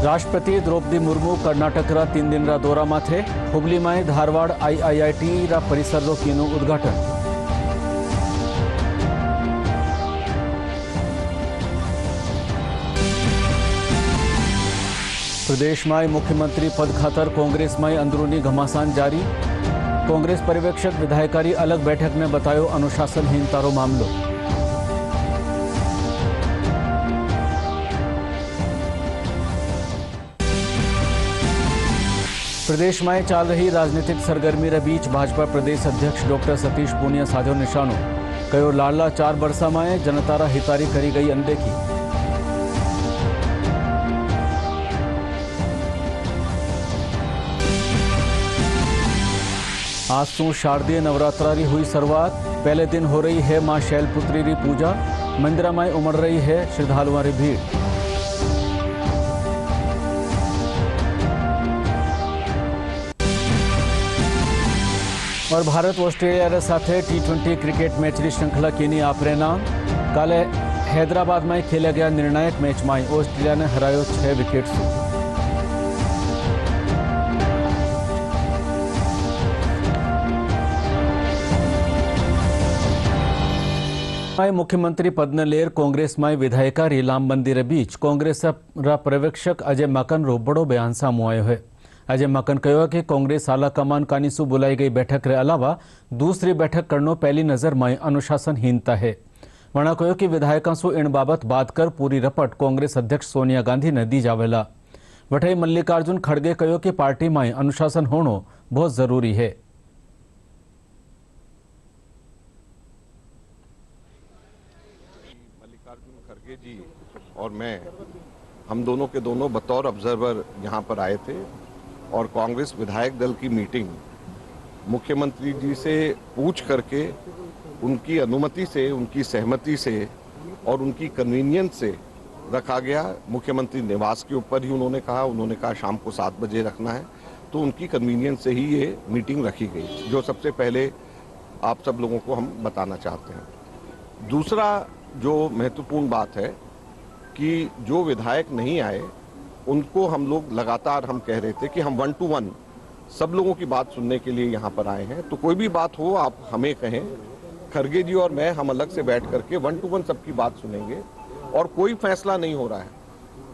राष्ट्रपति द्रौपदी मुर्मू कर्नाटक 3 दिन दौरा में थे। हुबली में धारवाड़ IIIT परिसर कीनु उद्घाटन। प्रदेश में मुख्यमंत्री पद खातर कांग्रेस में अंदरूनी घमासान जारी। कांग्रेस पर्यवेक्षक विधायकारी अलग बैठक ने बतायो अनुशासनहीनता मामलो। प्रदेश में चल रही राजनीतिक सरगर्मी रे बीच भाजपा प्रदेश अध्यक्ष डॉक्टर सतीश पूनिया साधो निशानो। कहो लाडला 4 बरसा में जनतारा हितारी करी गई अनदेखी। आज से शारदीय नवरात्रा री हुई शुरुआत। पहले दिन हो रही है मां शैलपुत्री री पूजा। मंदिर में उमड़ रही है श्रद्धालुओं की भीड़। और भारत ऑस्ट्रेलिया रे साथे T20 क्रिकेट मैच की श्रृंखला कीनी आपरे नाम। काले हैदराबाद में खेला गया निर्णायक मैच में ऑस्ट्रेलिया ने हरायो 6 विकेट से। मुख्यमंत्री पद ने लेर कांग्रेस में विधायकारी लामबंदी रे बीच कांग्रेस रा पर्यवेक्षक अजय माकन रो बड़ो बयान सामू आयो है। अजय माकन कहो कि कांग्रेस आला कमान कानीसू बुलाई गई बैठक रे अलावा दूसरी बैठक करनो पहली नजर में अनुशासनहीनता है। वणा कहो कि विधायकों सु इन बाबत बात कर पूरी रपट कांग्रेस अध्यक्ष सोनिया गांधी ने दी जावेला। वठई मल्लिकार्जुन खड़गे कहो कि पार्टी में अनुशासन होनो बहुत जरूरी है। मल्लिकार्जुन खड़गे जी और मैं हम दोनों के दोनों बतौर ऑब्जर्वर यहाँ पर आए थे और कांग्रेस विधायक दल की मीटिंग मुख्यमंत्री जी से पूछ करके उनकी अनुमति से, उनकी सहमति से और उनकी कन्वीनियंस से रखा गया। मुख्यमंत्री निवास के ऊपर ही उन्होंने कहा शाम को 7 बजे रखना है, तो उनकी कन्वीनियंस से ही ये मीटिंग रखी गई, जो सबसे पहले आप सब लोगों को हम बताना चाहते हैं। दूसरा जो महत्वपूर्ण बात है कि जो विधायक नहीं आए उनको हम लोग लगातार हम कह रहे थे कि हम 1 to 1 सब लोगों की बात सुनने के लिए यहाँ पर आए हैं, तो कोई भी बात हो आप हमें कहें। खड़गे जी और मैं हम अलग से बैठ करके 1 to 1 सबकी बात सुनेंगे और कोई फैसला नहीं हो रहा है।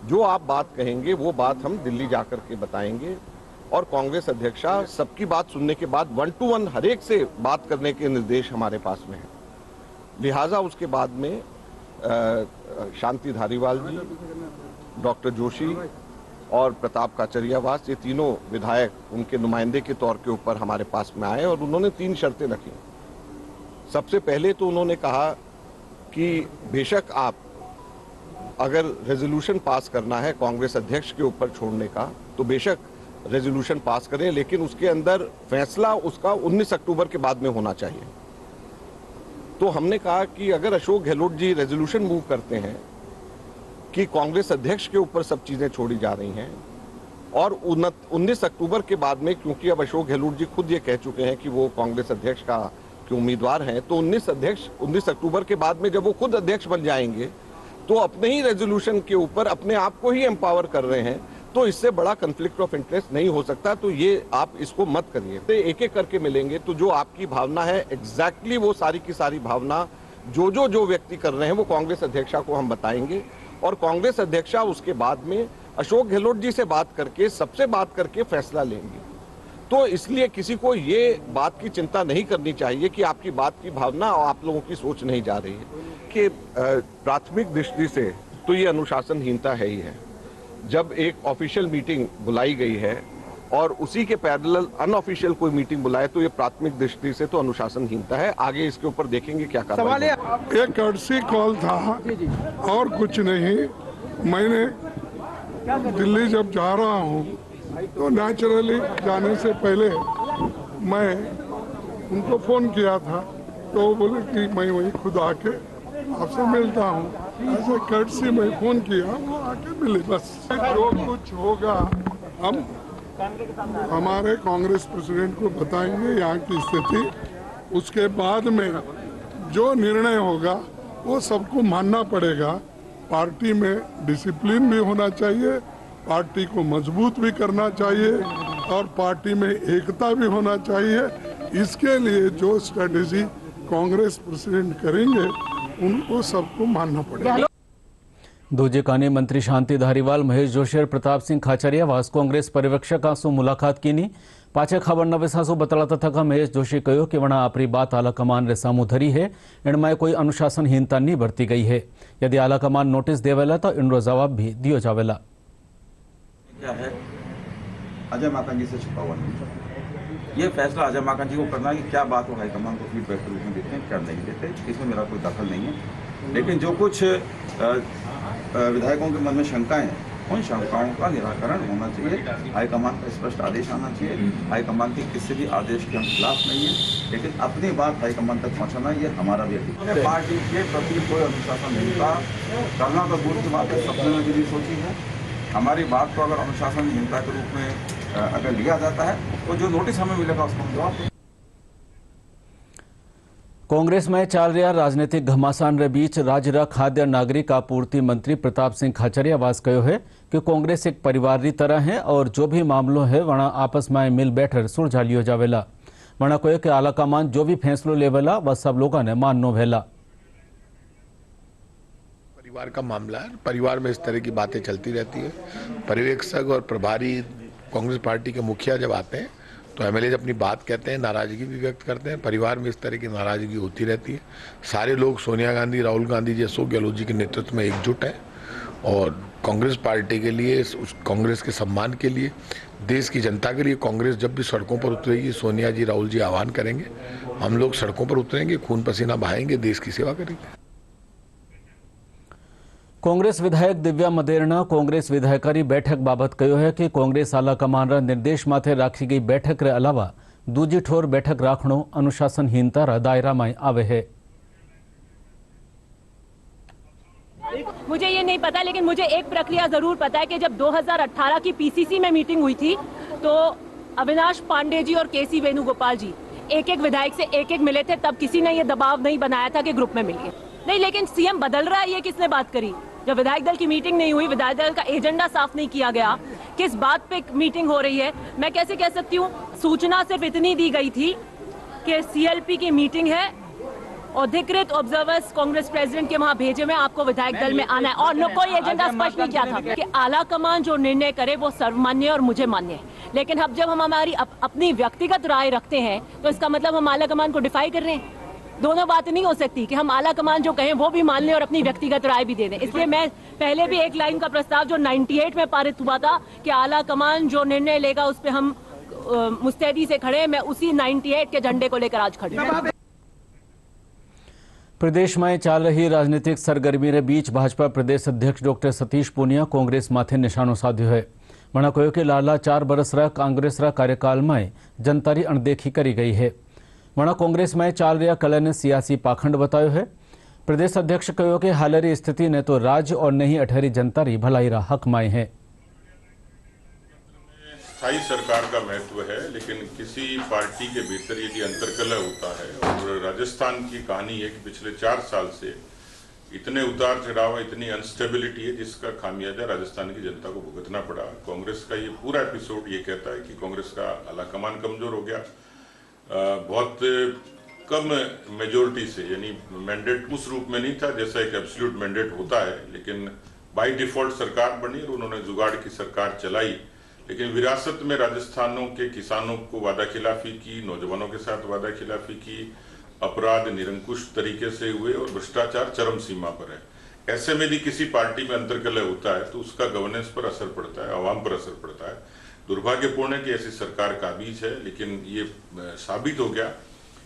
जो आप बात कहेंगे वो बात हम दिल्ली जा करके बताएंगे और कांग्रेस अध्यक्षा सबकी बात सुनने के बाद 1 to 1 हर एक से बात करने के निर्देश हमारे पास में है। लिहाजा उसके बाद में शांति धारीवाल जी, डॉक्टर जोशी और प्रताप काचरियावास, ये तीनों विधायक उनके नुमाइंदे के तौर के ऊपर हमारे पास में आए और उन्होंने 3 शर्तें रखी। सबसे पहले तो उन्होंने कहा कि बेशक आप अगर रेजोल्यूशन पास करना है कांग्रेस अध्यक्ष के ऊपर छोड़ने का तो बेशक रेजोल्यूशन पास करें, लेकिन उसके अंदर फैसला उसका 19 अक्टूबर के बाद में होना चाहिए। तो हमने कहा कि अगर अशोक गहलोत जी रेजोल्यूशन मूव करते हैं कि कांग्रेस अध्यक्ष के ऊपर सब चीजें छोड़ी जा रही हैं और 19 अक्टूबर के बाद में, क्योंकि अब अशोक गहलोत जी खुद ये कह चुके हैं कि वो कांग्रेस अध्यक्ष के उम्मीदवार हैं, तो 19 अक्टूबर के बाद में जब वो खुद अध्यक्ष बन जाएंगे तो अपने ही रेजोल्यूशन के ऊपर अपने आप को ही एम्पावर कर रहे हैं, तो इससे बड़ा कन्फ्लिक्ट ऑफ इंटरेस्ट नहीं हो सकता। तो ये आप इसको मत करिए। तो एक एक करके मिलेंगे तो जो आपकी भावना है एग्जैक्टली वो सारी की सारी भावना जो व्यक्ति कर रहे हैं वो कांग्रेस अध्यक्षा को हम बताएंगे और कांग्रेस अध्यक्षा उसके बाद में अशोक गहलोत जी से बात करके, सबसे बात करके फैसला लेंगे। तो इसलिए किसी को ये बात की चिंता नहीं करनी चाहिए कि आपकी बात की भावना और आप लोगों की सोच नहीं जा रही है कि प्राथमिक दृष्टि से तो ये अनुशासनहीनता है ही है। जब एक ऑफिशियल मीटिंग बुलाई गई है और उसी के पैरेलल अनऑफिशियल कोई मीटिंग बुलाए तो ये प्राथमिक दृष्टि से तो अनुशासनहीनता है। आगे इसके ऊपर देखेंगे क्या कार्रवाई। एक कर्टसी कॉल था और कुछ नहीं। मैंने दिल्ली जब जा रहा हूँ तो नेचुरली जाने से पहले मैं उनको फोन किया था, तो वो बोले कि मैं वहीं खुद आके आपसे मिलता हूँ। ऐसे कर्टसी में फोन किया, वो आके मिले। बस जो कुछ होगा हम हमारे कांग्रेस प्रेसिडेंट को बताएंगे यहाँ की स्थिति। उसके बाद में जो निर्णय होगा वो सबको मानना पड़ेगा। पार्टी में डिसिप्लिन भी होना चाहिए पार्टी को मजबूत भी करना चाहिए और पार्टी में एकता भी होना चाहिए। इसके लिए जो स्ट्रेटेजी कांग्रेस प्रेसिडेंट करेंगे उनको सबको मानना पड़ेगा। दूजे कानी मंत्री शांति धारीवाल महेश जोशी और प्रताप सिंह खाचरिया वास कांग्रेस पर्यवेक्षक से मुलाकात की पाचे खबर नवेसासु बतलाता थका महेश जोशी कहो कि वणा आपरी बात आलाकमान रे सामू धरी है, इनमें कोई अनुशासनहीनता नहीं बरती गई है। यदि आलाकमान नोटिस देवेला तो इनरो जवाब भी दियो जावेला। क्या है अजय माकन जी से छुपा हुआ नहीं। ये फैसला अजय माकन जी को करना है कि क्या बात हो हाईकमान को फीडबैक के रूप में देते हैं, क्या नहीं देते, इसमें मेरा कोई दखल नहीं है। लेकिन जो कुछ विधायकों के मन में शंकाएं हैं, उन शंकाओं का निराकरण होना चाहिए। हाईकमान का स्पष्ट आदेश आना चाहिए। हाईकमान के किसी भी आदेश के हम खिलाफ नहीं है, लेकिन अपनी बात हाईकमान तक पहुंचाना ये हमारा भी अधिकार है। पार्टी के प्रति कोई अनुशासन नहीं था, करना तो दूर की बात है, सपने में भी सोची है। हमारी बात को अगर अनुशासनहीनता के रूप में अगर लिया जाता है तो जो नोटिस हमें मिलेगा उसको हम जवाब देंगे। कांग्रेस में चल रहा राजनीतिक घमासान रे बीच राज्य खाद्य नागरिक आपूर्ति मंत्री प्रताप सिंह खाचरिया वास कहो है कि कांग्रेस एक परिवार की तरह है और जो भी मामलो है वणा आपस में मिल बैठकर सुलझा लियो जावेला। वणा कहो कि आलाकमान जो भी फैसलो लेवेला वह सब लोगों ने माननो वेला। परिवार का मामला है, परिवार में इस तरह की बातें चलती रहती है। पर्यवेक्षक और प्रभारी कांग्रेस पार्टी के मुखिया जब आते हैं तो एमएलए अपनी बात कहते हैं, नाराजगी भी व्यक्त करते हैं। परिवार में इस तरह की नाराजगी होती रहती है। सारे लोग सोनिया गांधी, राहुल गांधी जी, अशोक गहलोत जी के नेतृत्व में एकजुट हैं और कांग्रेस पार्टी के लिए, कांग्रेस के सम्मान के लिए, देश की जनता के लिए कांग्रेस जब भी सड़कों पर उतरेगी, सोनिया जी, राहुल जी आह्वान करेंगे, हम लोग सड़कों पर उतरेंगे, खून पसीना बहाएंगे, देश की सेवा करेंगे। कांग्रेस विधायक दिव्या मदेरणा कांग्रेस विधायकारी बैठक बाबत कहो है कि कांग्रेस आलाकमान रा निर्देश माथे राखी गई बैठक रे अलावा दूजी ठोर बैठक राखणो अनुशासनहीनता रा दायरा में आवे है। मुझे ये नहीं पता, लेकिन मुझे एक प्रक्रिया जरूर पता है कि जब 2018 की पीसीसी में मीटिंग हुई थी तो अविनाश पांडे जी और केसी वेणुगोपाल जी एक एक विधायक से एक एक मिले थे। तब किसी ने ये दबाव नहीं बनाया था कि ग्रुप में मिलिए। नहीं, लेकिन सीएम बदल रहा है, ये किसने बात करी? जब विधायक दल की मीटिंग नहीं हुई, विधायक दल का एजेंडा साफ नहीं किया गया, किस बात पे मीटिंग हो रही है, मैं कैसे कह सकती हूँ? सूचना सिर्फ इतनी दी गई थी कि सीएलपी की मीटिंग है, अधिकृत ऑब्जर्वर्स कांग्रेस प्रेसिडेंट के वहां भेजे में आपको विधायक दल में आना है, और न कोई एजेंडा स्पष्ट नहीं किया था कि आला कमान जो निर्णय करे वो सर्वमान्य और मुझे मान्य है। लेकिन अब जब हम हमारी अपनी व्यक्तिगत राय रखते हैं तो इसका मतलब हम आला कमान को डिफाई कर रहे हैं। दोनों बात नहीं हो सकती कि हम आला कमान जो कहें वो भी मान लें और अपनी व्यक्तिगत राय भी दे दें। इसलिए मैं पहले भी एक लाइन का प्रस्ताव जो 98 में पारित हुआ था कि आला कमान जो निर्णय लेगा उस पर हम मुस्तैदी से खड़े, मैं उसी 98 के झंडे को लेकर आज खड़ी हूं। प्रदेश में चल रही राजनीतिक सरगर्मी रे बीच भाजपा प्रदेश अध्यक्ष डॉक्टर सतीश पूनिया कांग्रेस माथे निशानो साध्यो है। वणा कहो कि लाला 4 बरस रा कांग्रेस रा कार्यकाल में जनता री अणदेखी करी गई है। वणा कांग्रेस में चल रहा कलह ने सियासी पाखंड बतायो है। प्रदेश अध्यक्ष कहो कि हालरी स्थिति ने तो राज्य और नहीं अठहरी जनता री भलाई रा हक माए है। स्थायी सरकार का महत्व है, लेकिन किसी पार्टी के भीतर यदि अंतर्कलह होता है, और राजस्थान की कहानी है कि पिछले 4 साल से इतने उतार चढ़ाव, इतनी अनस्टेबिलिटी है जिसका खामियाजा राजस्थान की जनता को भुगतना पड़ा। कांग्रेस का ये पूरा एपिसोड ये कहता है कि कांग्रेस का आलाकमान कमजोर हो गया, बहुत कम मेजोरिटी से, यानी मैंडेट उस रूप में नहीं था जैसा एक एब्सोल्यूट मैंडेट होता है, लेकिन बाय डिफॉल्ट सरकार बनी और उन्होंने जुगाड़ की सरकार चलाई। लेकिन विरासत में राजस्थानों के किसानों को वादा खिलाफी की, नौजवानों के साथ वादा खिलाफी की, अपराध निरंकुश तरीके से हुए और भ्रष्टाचार चरम सीमा पर है। ऐसे में यदि किसी पार्टी में अंतर्कलह होता है तो उसका गवर्नेंस पर असर पड़ता है, आवाम पर असर पड़ता है। दुर्भाग्यपूर्ण है कि ऐसी सरकार काबिज है, लेकिन ये साबित हो गया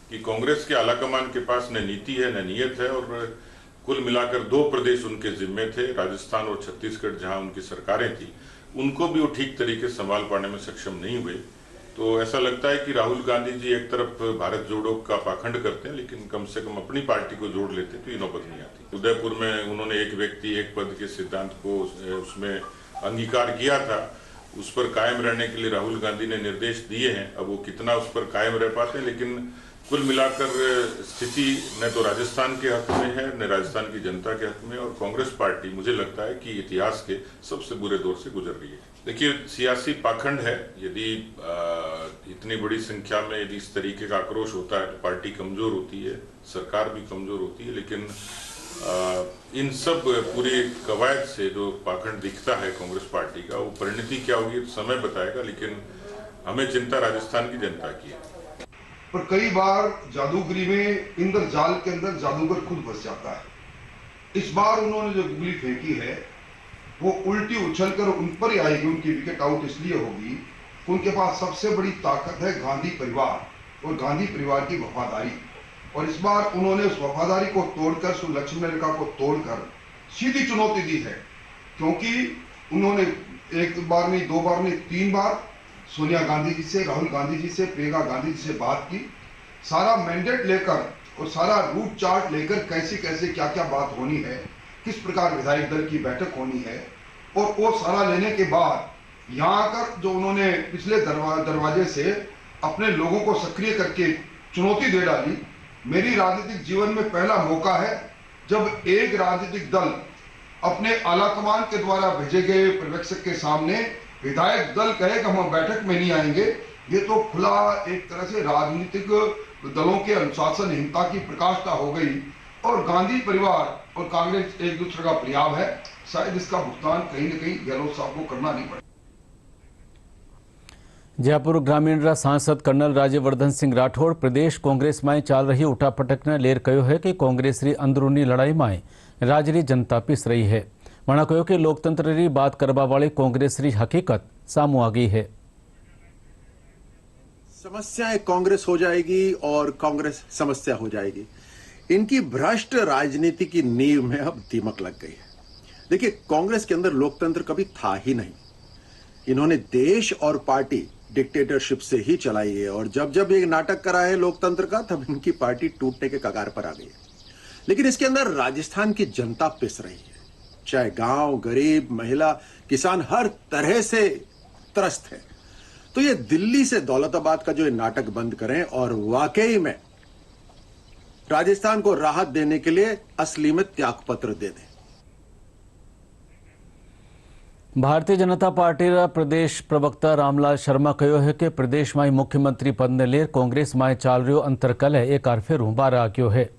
कि कांग्रेस के आलाकमान के पास न नीति है न नीयत है, और कुल मिलाकर 2 प्रदेश उनके जिम्मे थे, राजस्थान और छत्तीसगढ़, जहां उनकी सरकारें थी, उनको भी वो ठीक तरीके से संभाल पाने में सक्षम नहीं हुए। तो ऐसा लगता है कि राहुल गांधी जी एक तरफ भारत जोड़ो का पाखंड करते हैं, लेकिन कम से कम अपनी पार्टी को जोड़ लेते तो ये नौबत नहीं आती। उदयपुर में उन्होंने एक व्यक्ति एक पद के सिद्धांत को उसमें अंगीकार किया था, उस पर कायम रहने के लिए राहुल गांधी ने निर्देश दिए हैं। अब वो कितना उस पर कायम रह पाते हैं, लेकिन कुल मिलाकर स्थिति न तो राजस्थान के हक में है न राजस्थान की जनता के हक में, और कांग्रेस पार्टी मुझे लगता है कि इतिहास के सबसे बुरे दौर से गुजर रही है। देखिए, सियासी पाखंड है। यदि इतनी बड़ी संख्या में यदि इस तरीके का आक्रोश होता है तो पार्टी कमजोर होती है, सरकार भी कमजोर होती है। लेकिन इन सब पूरी कवायद से जो पाखंड दिखता है कांग्रेस पार्टी का, वो परिणति क्या होगी तो समय बताएगा। लेकिन हमें चिंता राजस्थान की जनता की है। पर कई बार जादूगरी में इंद्र जाल के अंदर जादूगर खुद फंस जाता है। इस बार उन्होंने जो गुगली फेंकी है वो उल्टी उछलकर उन पर ही आएगी। उनकी विकेट आउट इसलिए होगी, उनके पास सबसे बड़ी ताकत है गांधी परिवार और गांधी परिवार की वफादारी। और इस बार उन्होंने उस वफादारी को तोड़कर, सुलक्ष्मण रेखा को तोड़कर सीधी चुनौती दी है। क्योंकि उन्होंने एक बार नहीं, दो बार नहीं, 3 बार सोनिया गांधी जी से, राहुल गांधी जी से, प्रियंका गांधी जी से बात की। सारा मैंडेट लेकर और सारा रूट चार्ट लेकर कैसे कैसे क्या क्या बात होनी है, किस प्रकार विधायक दल की बैठक होनी है, और वो सारा लेने के बाद यहाँ आकर जो उन्होंने पिछले दरवाजे से अपने लोगों को सक्रिय करके चुनौती दे डाली। मेरी राजनीतिक जीवन में पहला मौका है जब एक राजनीतिक दल अपने आलाकमान के द्वारा भेजे गए पर्यवेक्षक के सामने विधायक दल कहे कि हम बैठक में नहीं आएंगे। ये तो खुला एक तरह से राजनीतिक दलों के अनुशासनहीनता की प्रकाष्ठा हो गई। और गांधी परिवार और कांग्रेस एक दूसरे का पर्याय है। शायद इसका भुगतान कहीं न कहीं गहलोत साहब को करना नहीं पड़ेगा। जयपुर ग्रामीण सांसद कर्नल राज्यवर्धन सिंह राठौड़ प्रदेश कांग्रेस में चाल रही उठापटकने लेर कह्यो है कि कांग्रेस री अंदरूनी लड़ाई में राज्य री जनता पीस रही है। वणा कह्यो कि लोकतंत्र री बात करवा वाली कांग्रेस री हकीकत सामू आ गई है। समस्याएं कांग्रेस हो जाएगी और कांग्रेस समस्या हो जाएगी। इनकी भ्रष्ट राजनीति की नींव में अब दीमक लग गई है। देखिए, कांग्रेस के अंदर लोकतंत्र कभी था ही नहीं। इन्होंने देश और पार्टी डिक्टेटरशिप से ही चलाई है, और जब जब ये नाटक करा है लोकतंत्र का, तब इनकी पार्टी टूटने के कगार पर आ गई है। लेकिन इसके अंदर राजस्थान की जनता पिस रही है। चाहे गांव, गरीब, महिला, किसान हर तरह से त्रस्त है। तो ये दिल्ली से दौलताबाद का जो ये नाटक बंद करें और वाकई में राजस्थान को राहत देने के लिए असली में त्यागपत्र दे दें। भारतीय जनता पार्टी रा प्रदेश प्रवक्ता रामलाल शर्मा कह्यो है कि प्रदेश में मुख्यमंत्री पद ने लेर कांग्रेस में चाल रह्यो अंतरकलह एक बार फेरू बाहर आ गयो है।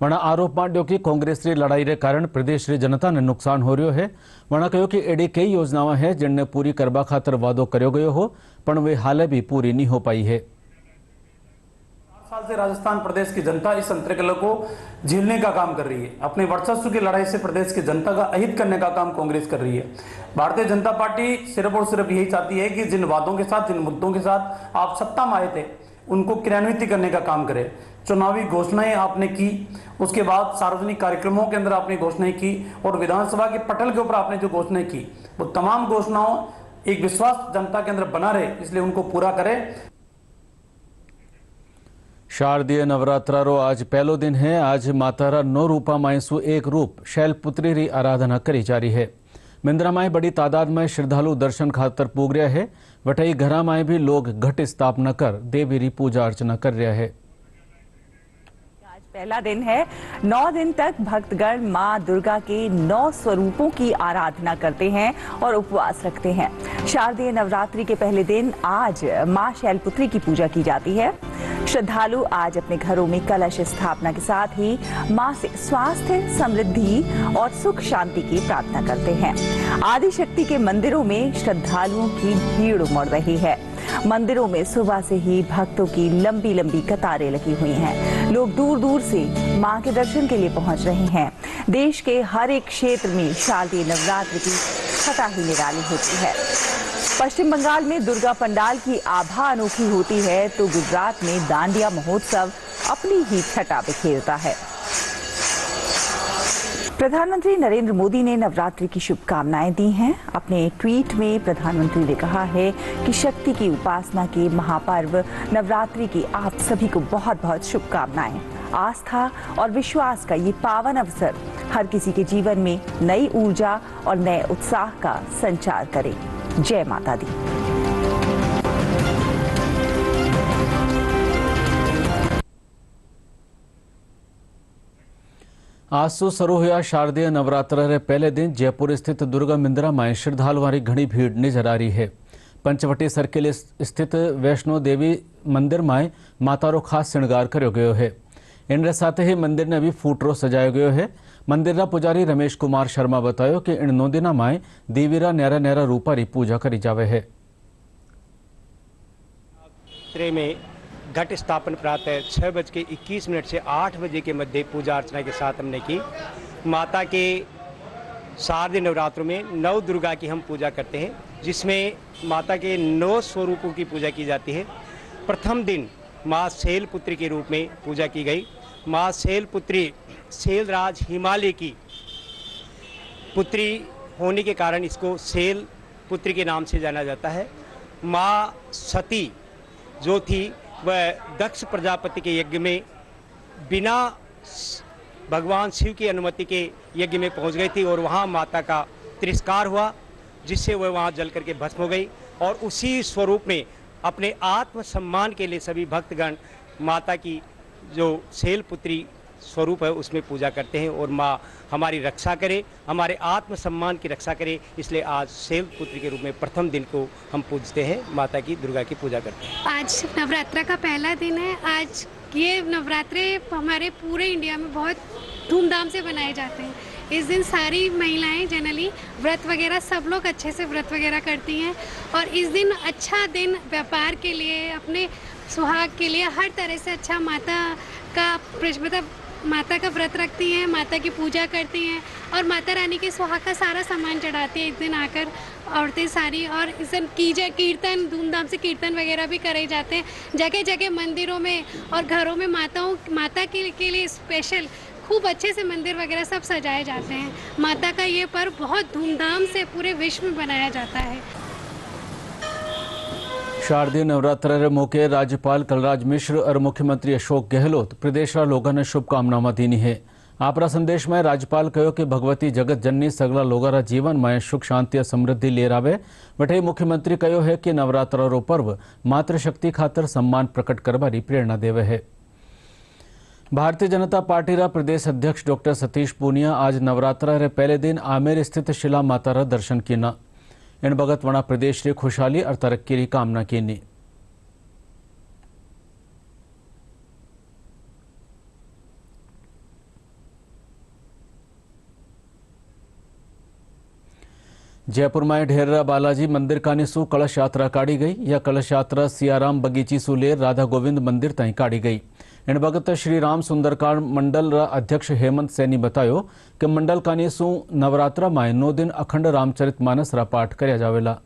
वणा आरोप मांड्यो कि कांग्रेस री लड़ाई रे कारण प्रदेश री जनता ने नुकसान हो रह्यो है। वणा कह्यो कि एडी कई योजनाओं है जिनने पूरी करवा खातर वादो कर्यो गयो हो, पण वे हाले भी पूरी नहीं हो पाई है। 4 साल से राजस्थान प्रदेश की जनता इस अंतरकलह को झेलने का काम कर रही है। अपने वर्चस्व की लड़ाई से प्रदेश की जनता का अहित करने का काम कांग्रेस कर रही है। भारतीय जनता पार्टी सिर्फ और सिर्फ यही चाहती है कि जिन वादों के साथ, जिन मुद्दों के साथ आप सत्ता में आए थे, उनको क्रियान्वित करने का काम करे। चुनावी घोषणाएं आपने की, उसके बाद सार्वजनिक कार्यक्रमों के अंदर आपने घोषणाएं की, और विधानसभा के पटल के ऊपर आपने जो घोषणाएं की, वो तमाम घोषणाओं एक विश्वास जनता के अंदर बना रहे, इसलिए उनको पूरा करें। शारदीय नवरात्रा रो आज पहलो दिन है। आज मातारा 9 रूपा मायसु एक रूप शैलपुत्री री आराधना करी जा रही है। मिंद्रा में बड़ी तादाद में श्रद्धालु दर्शन खातर पूग रहा है। वटई घरा में भी लोग घट स्थापना कर देवी री पूजा अर्चना कर रहा है। आज पहला दिन है। 9 दिन तक भक्तगण मां दुर्गा के 9 स्वरूपों की आराधना करते हैं और उपवास रखते हैं। शारदीय नवरात्रि के पहले दिन आज मां शैलपुत्री की पूजा की जाती है। श्रद्धालु आज अपने घरों में कलश स्थापना के साथ ही मां से स्वास्थ्य, समृद्धि और सुख शांति की प्रार्थना करते हैं। आदिशक्ति के मंदिरों में श्रद्धालुओं की भीड़ उमड़ रही है। मंदिरों में सुबह से ही भक्तों की लंबी लंबी कतारें लगी हुई हैं। लोग दूर दूर से मां के दर्शन के लिए पहुंच रहे हैं। देश के हर एक क्षेत्र में शारदीय नवरात्रि की छटा ही निराली होती है। पश्चिम बंगाल में दुर्गा पंडाल की आभा अनोखी होती है, तो गुजरात में दांडिया महोत्सव अपनी ही छटा बिखेरता है। प्रधानमंत्री नरेंद्र मोदी ने नवरात्रि की शुभकामनाएं दी हैं। अपने ट्वीट में प्रधानमंत्री ने कहा है कि शक्ति की उपासना के महापर्व नवरात्रि की आप सभी को बहुत बहुत शुभकामनाएं। आस्था और विश्वास का ये पावन अवसर हर किसी के जीवन में नई ऊर्जा और नए उत्साह का संचार करे। जय माता दी। आज से शुरू हुआ शारदीय नवरात्र रे पहले दिन जयपुर स्थित दुर्गा मंदिर में श्रद्धालुओं की घनी भीड़ नजर आ रही है। पंचवटी सर्किल स्थित वैष्णो देवी मंदिर में माता रो खास श्रृंगार करो गयो है। इन साथ ही मंदिर ने भी फूटरो सजायो गयो है। मंदिर पुजारी रमेश कुमार शर्मा बतायो कि इन 9 दिन में देवीरा न्यारा न्यारा रूपारी पूजा करी जावे है। में घट स्थापन प्रातः 6:21 से 8 बजे के मध्य पूजा अर्चना के साथ हमने की। माता के शारदीय नवरात्रों में 9 दुर्गा की हम पूजा करते हैं, जिसमें माता के 9 स्वरूपों की पूजा की जाती है। प्रथम दिन माँ शैलपुत्री के रूप में पूजा की गई। माँ शैलपुत्री शैलराज हिमालय की पुत्री होने के कारण इसको शैलपुत्री के नाम से जाना जाता है। माँ सती जो थी वह दक्ष प्रजापति के यज्ञ में बिना भगवान शिव की अनुमति के यज्ञ में पहुंच गई थी और वहां माता का तिरस्कार हुआ, जिससे वह वहां जल करके भस्म हो गई। और उसी स्वरूप में अपने आत्मसम्मान के लिए सभी भक्तगण माता की जो शैलपुत्री स्वरूप है उसमें पूजा करते हैं और माँ हमारी रक्षा करे, हमारे आत्मसम्मान की रक्षा करे, इसलिए आज शैलपुत्री के रूप में प्रथम दिन को हम पूजते हैं, माता की दुर्गा की पूजा करते हैं। आज नवरात्रा का पहला दिन है। आज ये नवरात्रे हमारे पूरे इंडिया में बहुत धूमधाम से बनाए जाते हैं। इस दिन सारी महिलाएं जनरली व्रत वगैरह सब लोग अच्छे से व्रत वगैरह करती हैं और इस दिन अच्छा दिन व्यापार के लिए, अपने सुहाग के लिए हर तरह से अच्छा माता का व्रत रखती हैं, माता की पूजा करती हैं और माता रानी के सुहाग का सारा सामान चढ़ाती है। इस दिन आकर औरतें सारी, और इस दिन कीर्तन धूमधाम से कीर्तन वगैरह भी करे जाते हैं। जगह जगह मंदिरों में और घरों में माता के लिए स्पेशल खूब अच्छे से मंदिर वगैरह सब सजाए जाते हैं। माता का ये पर्व बहुत धूमधाम से पूरे विश्व में मनाया जाता है। शारदीय नवरात्र रे मौके राज्यपाल कलराज मिश्र और मुख्यमंत्री अशोक गहलोत प्रदेश लोगों ने शुभकामनाएं दीनी है। आपरा संदेश में राज्यपाल कहो कि भगवती जगत जननी सगला लोगों जीवन में सुख शांति और समृद्धि लेर आवे। वटे मुख्यमंत्री कहो है कि नवरात्र रो पर्व मातृशक्ति खातर सम्मान प्रकट करवारी प्रेरणा देवे है। भारतीय जनता पार्टी रा प्रदेश अध्यक्ष डॉक्टर सतीश पूनिया आज नवरात्र रे पहले दिन आमेर स्थित शिला माता रा दर्शन किना। इन भगत वना प्रदेश री खुशहाली और तरक्की की कामना की। जयपुर में ढेररा बालाजी मंदिर कानीसु कलश यात्रा काढ़ी गई। यह कलश यात्रा सियाराम बगीची सुलेर राधा गोविंद मंदिर ताई काढ़ी गई। इन भगत श्री राम सुंदरकांड मंडल अध्यक्ष हेमंत सैनी बतायो कि मंडल कानीसु नवरात्रा में 9 दिन अखंड रामचरित मानस रा पाठ करया जावेला।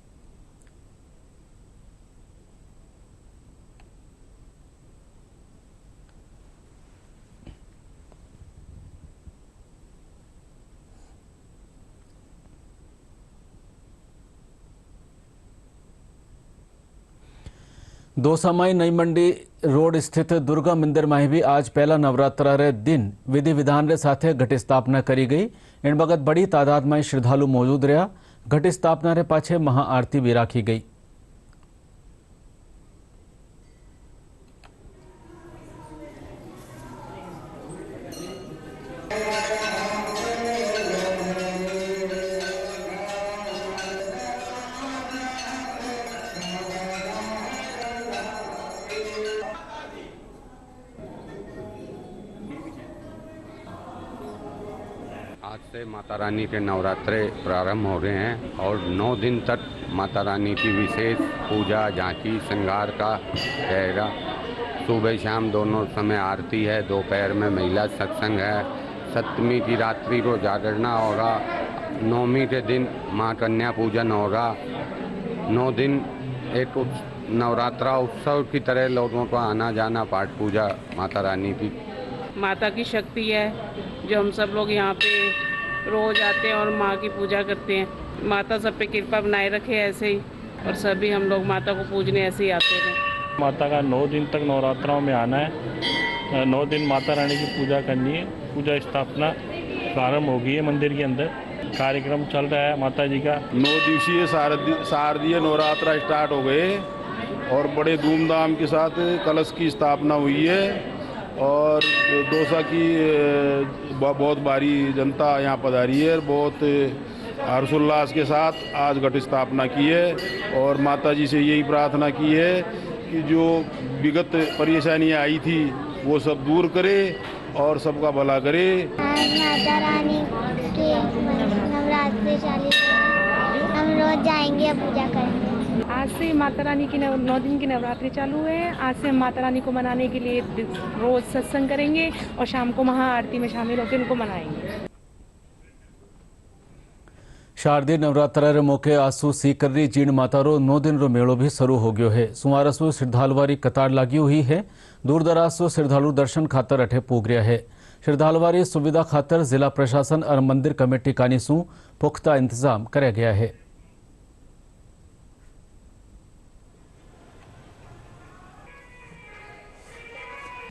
दौसा में नई मंडी रोड स्थित दुर्गा मंदिर में भी आज पहला नवरात्र रे दिन विधि विधान रे साथे घट स्थापना करी गई। इन भगत बड़ी तादाद में श्रद्धालु मौजूद रहा। घट स्थापना रे पाछे महाआरती भी राखी गई। आज से माता रानी के नवरात्रे प्रारंभ हो रहे हैं और 9 दिन तक माता रानी की विशेष पूजा, झांकी, श्रृंगार का रहेगा। सुबह शाम दोनों समय आरती है, दोपहर में महिला सत्संग है, सप्तमी की रात्रि को जागरणा होगा, नवमी के दिन माँ कन्या पूजन होगा। 9 दिन एक नवरात्रा उत्सव की तरह लोगों का आना जाना, पाठ पूजा माता रानी की। माता की शक्ति है जो हम सब लोग यहाँ पे रोज आते हैं और माँ की पूजा करते हैं। माता सब पे कृपा बनाए रखे ऐसे ही, और सभी हम लोग माता को पूजने ऐसे ही आते हैं। माता का 9 दिन तक नवरात्राओं में आना है। 9 दिन माता रानी की पूजा करनी है। पूजा स्थापना प्रारंभ हो गई है मंदिर के अंदर, कार्यक्रम चल रहा है माता जी का। 9 दिवसीय शारदीय नवरात्रा स्टार्ट हो गए और बड़े धूमधाम के साथ कलश की स्थापना हुई है और दौसा की बहुत भारी जनता यहाँ पधारी है। बहुत हर्षोल्लास के साथ आज घट स्थापना की है और माता जी से यही प्रार्थना की है कि जो विगत परेशानियाँ आई थी वो सब दूर करे और सबका भला करे। आज माता रानी के नवरात्रि चालू है, हम रोज जाएंगे पूजा करने। आज से माता रानी की 9 दिन की नवरात्रि चालू है। आज से हम माता रानी को मनाने के लिए रोज सत्संग करेंगे और शाम को महाआरती में शामिल होकर उनको मनाएंगे। शारदीय नवरात्रा रे मौके आसू सीकरी जीण माता रो 9 दिन रो मेड़ो भी शुरू हो गयो है। सुमारसू श्रद्धालुवारी कतार लगी हुई है। दूर दराज से श्रद्धालु दर्शन खातर अठे पूग रहा है। श्रद्धालुवारी सुविधा खातर जिला प्रशासन और मंदिर कमेटी कानीसू पुख्ता इंतजाम कराया गया है।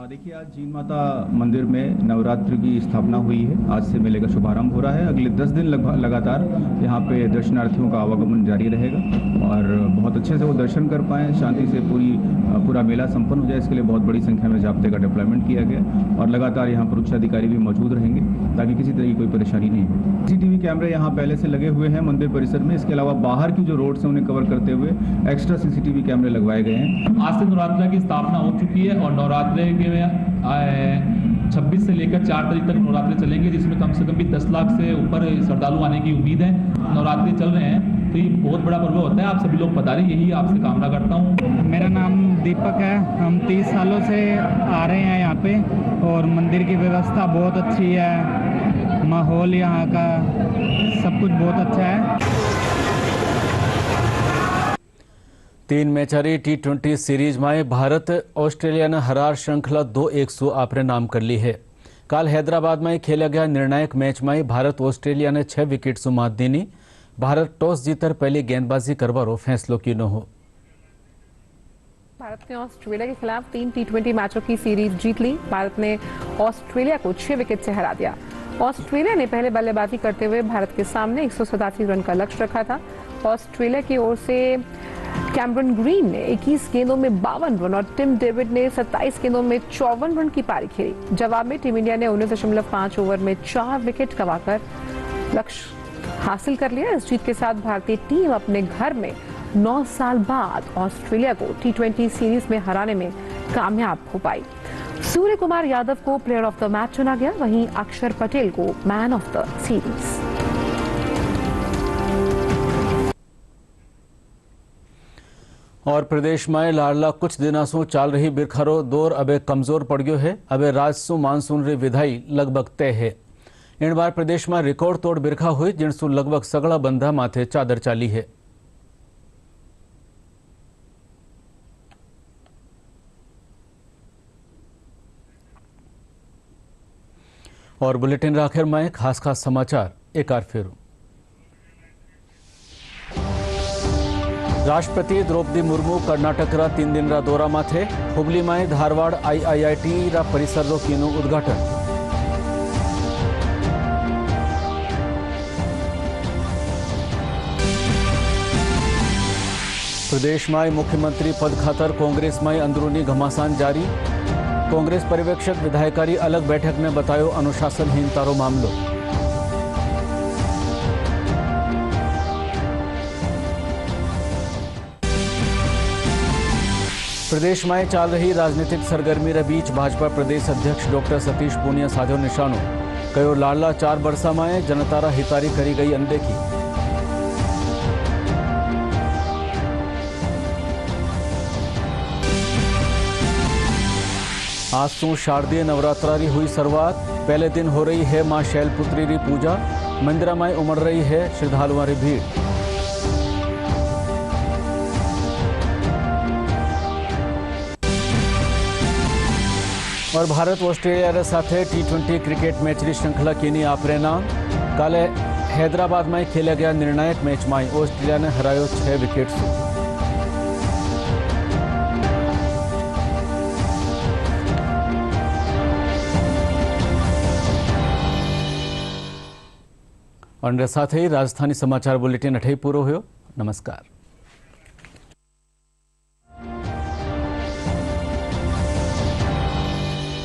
देखिए, आज जीण माता मंदिर में नवरात्रि की स्थापना हुई है। आज से मेले का शुभारंभ हो रहा है। अगले 10 दिन लगातार यहाँ पे दर्शनार्थियों का आवागमन जारी रहेगा और बहुत अच्छे से वो दर्शन कर पाएँ, शांति से पूरा मेला संपन्न हो जाए, इसके लिए बहुत बड़ी संख्या में जाब्ते का डिप्लॉयमेंट किया गया और लगातार यहाँ पर उच्चाधिकारी भी मौजूद रहेंगे ताकि किसी तरह की कोई परेशानी नहीं हो। CCTV कैमरे यहाँ पहले से लगे हुए हैं मंदिर परिसर में। इसके अलावा बाहर की जो रोड्स हैं उन्हें कवर करते हुए एक्स्ट्रा CCTV कैमरे लगवाए गए हैं। आज से नवरात्रि की स्थापना हो चुकी है और नवरात्रि के 26 से लेकर 4 तारीख तक नवरात्रि चलेंगे, जिसमें कम से कम भी 10 लाख से ऊपर श्रद्धालु आने की उम्मीद है। नवरात्रि चल रहे हैं तो ये बहुत बड़ा पर्व होता है। आप सभी लोग पधारें, यही आपसे कामना करता हूँ। मेरा नाम दीपक है। हम 30 सालों से आ रहे हैं यहाँ पे और मंदिर की व्यवस्था बहुत अच्छी है। माहौल यहाँ का सब कुछ बहुत अच्छा है। 3 मैचारी T20 सीरीज में भारत ऑस्ट्रेलिया ने हरार श्रृंखला 2-1 आपने नाम कर ली है। कल हैदराबाद में खेला गया निर्णायक मैच में भारत ऑस्ट्रेलिया ने 6 विकेट से मात दीनी। भारत टॉस जीतर पहले गेंदबाजी करवारो फैसलो की न हो। भारत ने ऑस्ट्रेलिया के खिलाफ 3 T20 मैचों की सीरीज जीत ली। भारत ने ऑस्ट्रेलिया को 6 विकेट से हरा दिया। ऑस्ट्रेलिया ने पहले बल्लेबाजी करते हुए भारत के सामने 187 रन का लक्ष्य रखा था। ऑस्ट्रेलिया की ओर से कैमरन ग्रीन ने 21 गेंदों में 52 रन और टिम डेविड ने 27 गेंदों में 54 रन की पारी खेली। जवाब में टीम इंडिया ने 19.5 ओवर में 4 विकेट गंवाकर लक्ष्य हासिल कर लिया। इस जीत के साथ भारतीय टीम अपने घर में 9 साल बाद ऑस्ट्रेलिया को T20 सीरीज में हराने में कामयाब हो पाई। सूर्य कुमार यादव को प्लेयर ऑफ द मैच चुना गया, वहीं अक्षर पटेल को मैन ऑफ द सीरीज। और प्रदेश में लाडला कुछ दिनों से चल रही बिरखारो दौर अबे कमजोर पड़ गयो है। अबे राजसू मानसून री विदाई लगभग तय है। इन बार प्रदेश में रिकॉर्ड तोड़ बिरखा हुई, जिनसू लगभग सगड़ा बंधा माथे चादर चाली है। और बुलेटिन आखिर में खास समाचार एक बार फिर। राष्ट्रपति द्रौपदी मुर्मू कर्नाटक रा 3 दिन रा दौरा माथे। हुबली में धारवाड़ IIIT रा परिसर रो कीनो उद्घाटन। प्रदेश में मुख्यमंत्री पद खातर कांग्रेस में अंदरूनी घमासान जारी। कांग्रेस पर्यवेक्षक विधायकारी अलग बैठक ने बतायो अनुशासनहीनता रो मामलो। प्रदेश में चल रही राजनीतिक सरगर्मी रे बीच भाजपा प्रदेश अध्यक्ष डॉक्टर सतीश पूनिया साधो निशानो। कयो लाडला 4 बरसा में जनतारा हितारी करी गई अनदेखी। आज से शारदीय नवरात्रा री हुई शुरुआत। पहले दिन हो रही है मां शैलपुत्री री पूजा। मंदिर में उमड़ रही है श्रद्धालुओं की भीड़। और भारत ऑस्ट्रेलिया रे साथे T20 क्रिकेट मैच री श्रृंखला कीनी आपरे नाम। कल हैदराबाद में खेला गया निर्णायक मैच में ऑस्ट्रेलिया ने हरायो 6 विकेट से। और साथ ही राजस्थानी समाचार बुलेटिन अठे पूरो हुयो। नमस्कार।